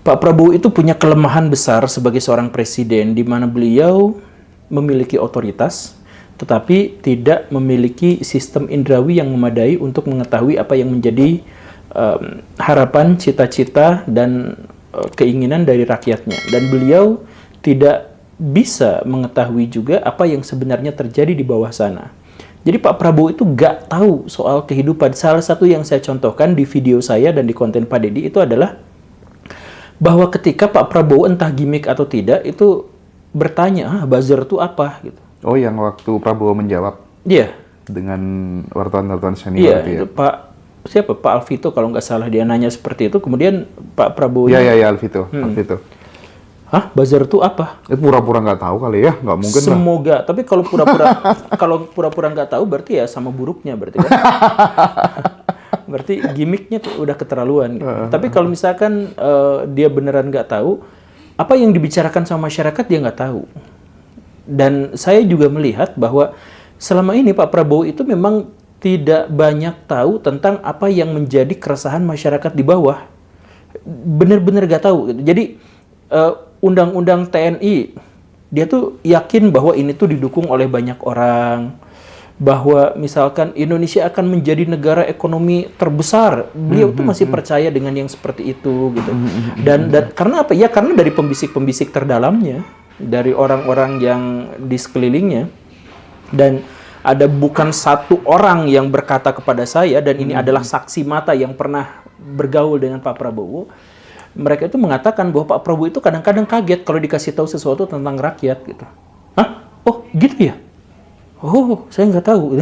Pak Prabowo itu punya kelemahan besar sebagai seorang presiden, di mana beliau memiliki otoritas, tetapi tidak memiliki sistem indrawi yang memadai untuk mengetahui apa yang menjadi harapan, cita-cita, dan keinginan dari rakyatnya. Dan beliau tidak bisa mengetahui juga apa yang sebenarnya terjadi di bawah sana. Jadi Pak Prabowo itu nggak tahu soal kehidupan. Salah satu yang saya contohkan di video saya dan di konten Pak Deddy itu adalah bahwa ketika Pak Prabowo entah gimmick atau tidak itu bertanya, buzzer itu apa gitu. Oh, yang waktu Prabowo menjawab Iya. dengan wartawan-wartawan Iya, senior itu ya? itu siapa? Pak Alvito kalau nggak salah dia nanya seperti itu. Kemudian Pak Prabowo Iya, Alvito. Alvito. hah, buzzer itu apa? Itu pura-pura nggak tahu kali ya? Nggak mungkin lah. Semoga. Tapi kalau pura-pura nggak tahu berarti ya sama buruknya berarti kan. Berarti gimmicknya tuh udah keterlaluan gitu. Tapi kalau misalkan dia beneran nggak tahu, apa yang dibicarakan sama masyarakat dia nggak tahu. Dan saya juga melihat bahwa selama ini Pak Prabowo itu memang tidak banyak tahu tentang apa yang menjadi keresahan masyarakat di bawah. Bener-bener nggak tahu gitu. Jadi undang-undang TNI, dia tuh yakin bahwa ini tuh didukung oleh banyak orang, bahwa misalkan Indonesia akan menjadi negara ekonomi terbesar. Beliau tuh masih percaya dengan yang seperti itu gitu. Dan karena apa? Ya karena dari pembisik-pembisik terdalamnya, dari orang-orang yang di sekelilingnya. Dan ada bukan satu orang yang berkata kepada saya, dan ini adalah saksi mata yang pernah bergaul dengan Pak Prabowo. Mereka itu mengatakan bahwa Pak Prabowo itu kadang-kadang kaget kalau dikasih tahu sesuatu tentang rakyat gitu. Hah? Oh gitu ya? Oh, saya nggak tahu.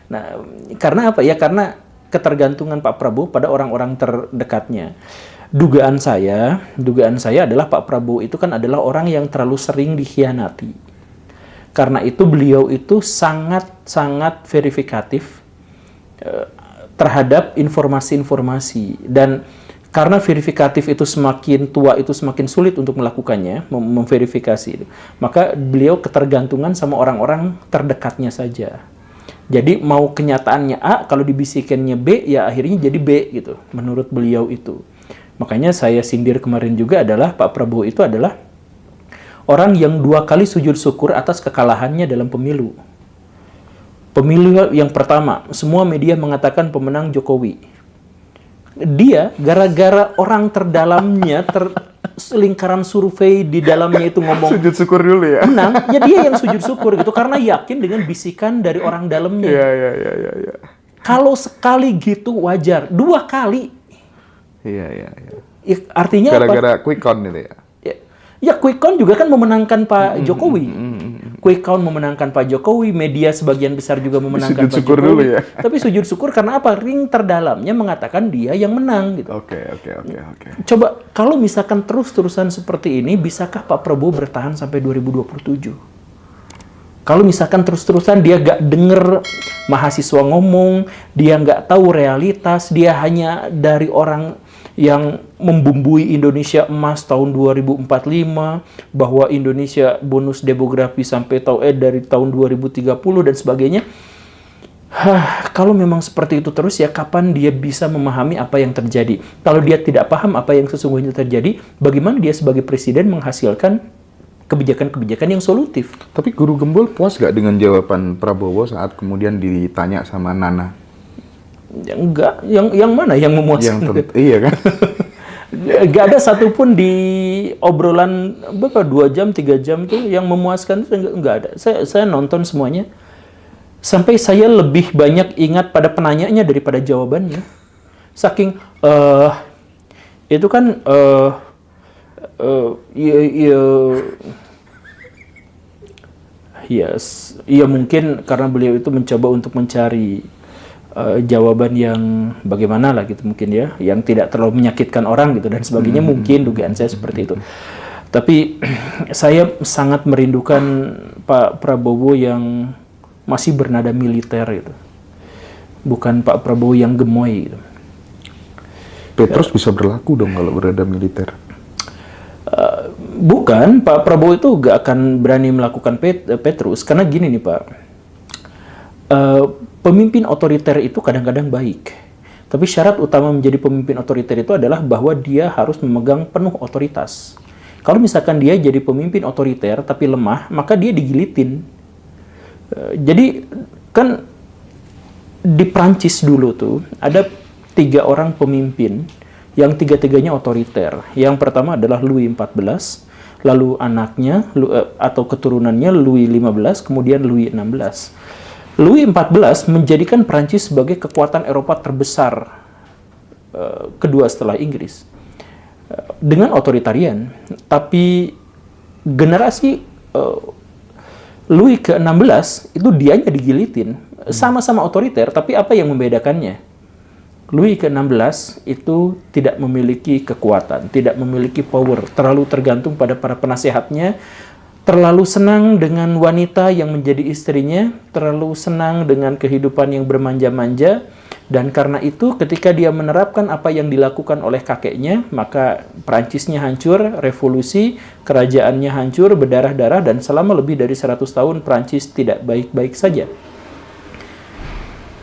Nah, karena apa? Ya karena ketergantungan Pak Prabowo pada orang-orang terdekatnya. Dugaan saya adalah Pak Prabowo itu kan adalah orang yang terlalu sering dikhianati. Karena itu beliau itu sangat-sangat verifikatif terhadap informasi-informasi. Dan karena verifikatif itu semakin tua, itu semakin sulit untuk melakukannya, memverifikasi itu. Maka beliau ketergantungan sama orang-orang terdekatnya saja. Jadi mau kenyataannya A, kalau dibisikannya B, ya akhirnya jadi B gitu, menurut beliau itu. Makanya saya sindir kemarin juga adalah Pak Prabowo itu adalah orang yang 2 kali sujud syukur atas kekalahannya dalam pemilu. Pemilu yang pertama, semua media mengatakan pemenang Jokowi. Dia gara-gara orang terdalamnya, lingkaran survei di dalamnya itu ngomong Sujud syukur dulu ya? menang, ya dia yang sujud syukur gitu karena yakin dengan bisikan dari orang dalamnya. Iya. Kalau sekali gitu wajar, 2 kali. Iya. Ya, artinya Gara-gara quick count itu ya? Ya quick count juga kan memenangkan Pak Jokowi. Quick count memenangkan Pak Jokowi, media sebagian besar juga memenangkan Pak Sujud syukur Jokowi. dulu ya? Tapi sujud syukur karena apa? Ring terdalamnya mengatakan dia yang menang gitu. Oke. Coba kalau misalkan terus-terusan seperti ini, bisakah Pak Prabowo bertahan sampai 2027? Kalau misalkan terus-terusan dia gak denger mahasiswa ngomong, dia gak tahu realitas, dia hanya dari orang yang membumbui Indonesia emas tahun 2045, bahwa Indonesia bonus demografi sampai dari tahun 2030 dan sebagainya. Kalau memang seperti itu terus, ya kapan dia bisa memahami apa yang terjadi? Kalau dia tidak paham apa yang sesungguhnya terjadi, bagaimana dia sebagai presiden menghasilkan kebijakan-kebijakan yang solutif? Tapi Guru Gembul puas gak dengan jawaban Prabowo saat kemudian ditanya sama Nana? Enggak, yang mana yang memuaskan? Iya kan? Gak ada satupun di obrolan berapa 2 jam 3 jam tuh yang memuaskan, itu enggak ada. Saya nonton semuanya sampai saya lebih banyak ingat pada penanyanya daripada jawabannya. Saking itu kan ya mungkin karena beliau itu mencoba untuk mencari jawaban yang bagaimana lah gitu mungkin ya, yang tidak terlalu menyakitkan orang gitu dan sebagainya, mungkin dugaan saya seperti itu. Tapi saya sangat merindukan Pak Prabowo yang masih bernada militer gitu, bukan Pak Prabowo yang gemoy gitu. Petrus bisa berlaku dong kalau bernada militer? Bukan, Pak Prabowo itu gak akan berani melakukan Petrus karena gini nih Pak. Pemimpin otoriter itu kadang-kadang baik, Tapi syarat utama menjadi pemimpin otoriter itu adalah bahwa dia harus memegang penuh otoritas. Kalau misalkan dia jadi pemimpin otoriter tapi lemah, maka dia digilitin. Jadi kan di Prancis dulu tuh ada 3 orang pemimpin yang tiga-tiganya otoriter. Yang pertama adalah Louis XIV, lalu anaknya atau keturunannya Louis XV, kemudian Louis XVI. Louis XIV menjadikan Prancis sebagai kekuatan Eropa terbesar kedua setelah Inggris dengan otoritarian. Tapi generasi Louis ke-16 itu dianya digilitin, sama-sama otoriter, tapi apa yang membedakannya? Louis ke-16 itu tidak memiliki kekuatan, tidak memiliki power, terlalu tergantung pada para penasehatnya, terlalu senang dengan wanita yang menjadi istrinya, terlalu senang dengan kehidupan yang bermanja-manja, dan karena itu ketika dia menerapkan apa yang dilakukan oleh kakeknya, maka Prancisnya hancur, revolusi, kerajaannya hancur, berdarah-darah, dan selama lebih dari 100 tahun Prancis tidak baik-baik saja.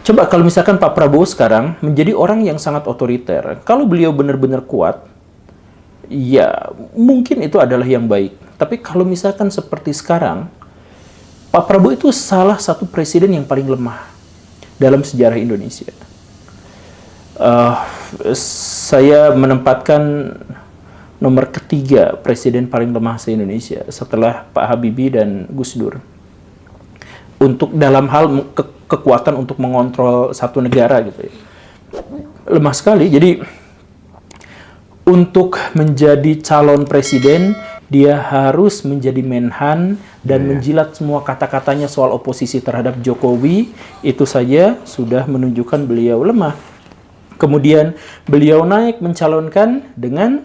Coba kalau misalkan Pak Prabowo sekarang menjadi orang yang sangat otoriter, kalau beliau benar-benar kuat, ya mungkin itu adalah yang baik. Tapi kalau misalkan seperti sekarang, Pak Prabowo itu salah satu presiden yang paling lemah dalam sejarah Indonesia. Saya menempatkan nomor ketiga presiden paling lemah se-Indonesia setelah Pak Habibie dan Gus Dur. Untuk dalam hal kekuatan untuk mengontrol satu negara gitu ya. Lemah sekali. Jadi untuk menjadi calon presiden, dia harus menjadi menhan dan menjilat semua kata-katanya soal oposisi terhadap Jokowi. Itu saja sudah menunjukkan beliau lemah. Kemudian beliau naik mencalonkan dengan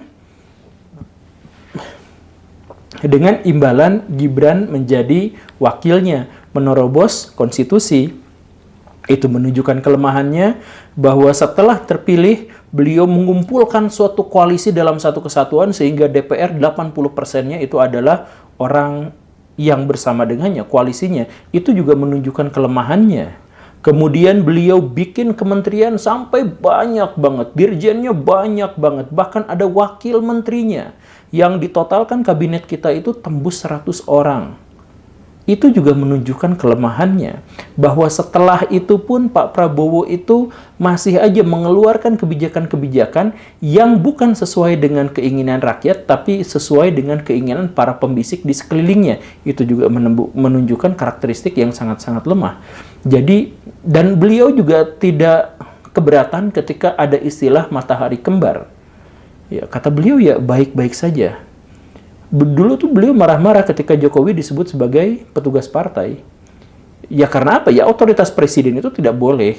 imbalan Gibran menjadi wakilnya, menerobos konstitusi. Itu menunjukkan kelemahannya, bahwa setelah terpilih, beliau mengumpulkan suatu koalisi dalam satu kesatuan sehingga DPR 80%-nya itu adalah orang yang bersama dengannya, koalisinya. Itu juga menunjukkan kelemahannya. Kemudian beliau bikin kementerian sampai banyak banget, dirjennya banyak banget, bahkan ada wakil menterinya. Yang ditotalkan kabinet kita itu tembus 100 orang. Itu juga menunjukkan kelemahannya, bahwa setelah itu pun Pak Prabowo itu masih aja mengeluarkan kebijakan-kebijakan yang bukan sesuai dengan keinginan rakyat, tapi sesuai dengan keinginan para pembisik di sekelilingnya. Itu juga menunjukkan karakteristik yang sangat-sangat lemah. Jadi, dan beliau juga tidak keberatan ketika ada istilah matahari kembar. Ya, kata beliau ya baik-baik saja. Dulu tuh beliau marah-marah ketika Jokowi disebut sebagai petugas partai. Ya karena apa? Ya otoritas presiden itu tidak boleh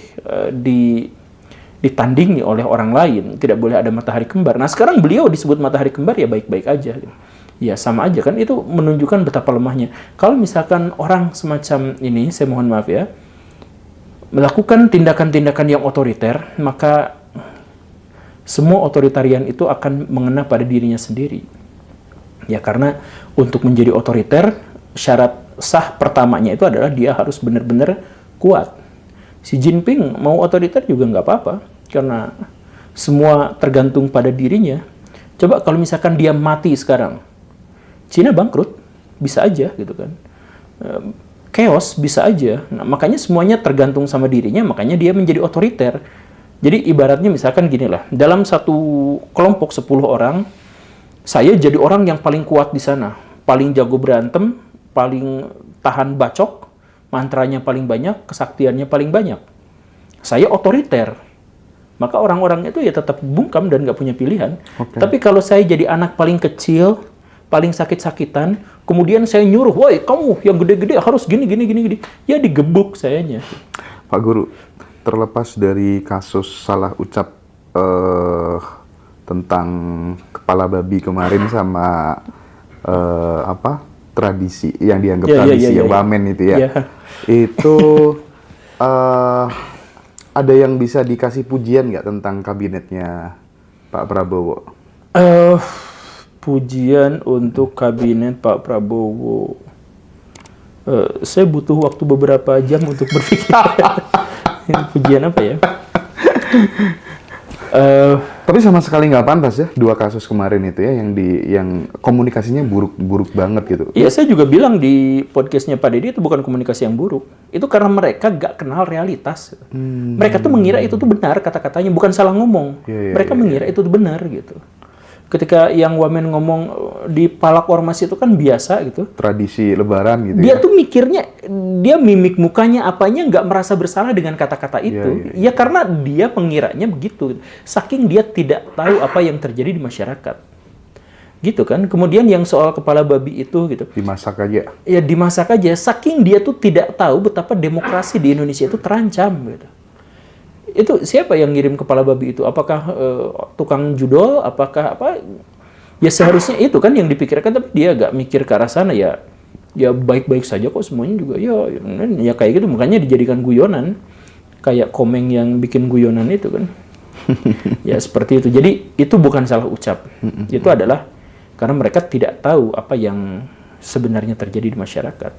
ditandingi oleh orang lain. Tidak boleh ada matahari kembar. Nah sekarang beliau disebut matahari kembar ya baik-baik aja. Ya sama aja kan, itu menunjukkan betapa lemahnya. Kalau misalkan orang semacam ini, saya mohon maaf ya, melakukan tindakan-tindakan yang otoriter, maka semua otoritarian itu akan mengena pada dirinya sendiri. Ya karena untuk menjadi otoriter, syarat sah pertamanya itu adalah dia harus benar-benar kuat. Xi Jinping mau otoriter juga nggak apa-apa, karena semua tergantung pada dirinya. Coba kalau misalkan dia mati sekarang, Cina bangkrut, bisa aja gitu kan. Chaos bisa aja. Nah, makanya semuanya tergantung sama dirinya, makanya dia menjadi otoriter. Jadi ibaratnya misalkan gini lah, dalam satu kelompok 10 orang, saya jadi orang yang paling kuat di sana, paling jago berantem, paling tahan bacok, mantranya paling banyak, kesaktiannya paling banyak. Saya otoriter, maka orang-orang itu ya tetap bungkam dan nggak punya pilihan. Okay. Tapi kalau saya jadi anak paling kecil, paling sakit-sakitan, kemudian saya nyuruh, woi kamu yang gede-gede harus gini, ya digebuk sayanya. Pak Guru, terlepas dari kasus salah ucap tentang kepala babi kemarin sama tradisi yang dianggap tradisi wamen itu ya. Itu ada yang bisa dikasih pujian nggak tentang kabinetnya Pak Prabowo? Pujian untuk kabinet Pak Prabowo. Saya butuh waktu beberapa jam untuk berpikir. Pujian apa ya? Tapi sama sekali nggak pantas ya 2 kasus kemarin itu ya yang komunikasinya buruk banget gitu. Iya, saya juga bilang di podcastnya Pak Deddy itu bukan komunikasi yang buruk. Itu karena mereka gak kenal realitas. Mereka tuh mengira itu tuh benar kata-katanya, bukan salah ngomong. Mereka mengira itu tuh benar gitu. Ketika yang Wamen ngomong di palak ormas itu kan biasa gitu. Tradisi Lebaran gitu. Dia tuh mikirnya, dia mimik mukanya apanya nggak merasa bersalah dengan kata-kata itu. Ya karena dia mengiranya begitu. Saking dia tidak tahu apa yang terjadi di masyarakat. Gitu kan. Kemudian yang soal kepala babi itu gitu. Dimasak aja. Ya dimasak aja. Saking dia tuh tidak tahu betapa demokrasi di Indonesia itu terancam gitu. Itu siapa yang ngirim kepala babi itu? Apakah tukang judol? Apakah apa? Ya seharusnya itu kan yang dipikirkan, tapi dia agak mikir ke arah sana ya. Ya baik-baik saja kok semuanya juga. Ya kayak gitu, makanya dijadikan guyonan. Kayak Komeng yang bikin guyonan itu kan. Ya seperti itu. Jadi itu bukan salah ucap. Itu adalah karena mereka tidak tahu apa yang sebenarnya terjadi di masyarakat.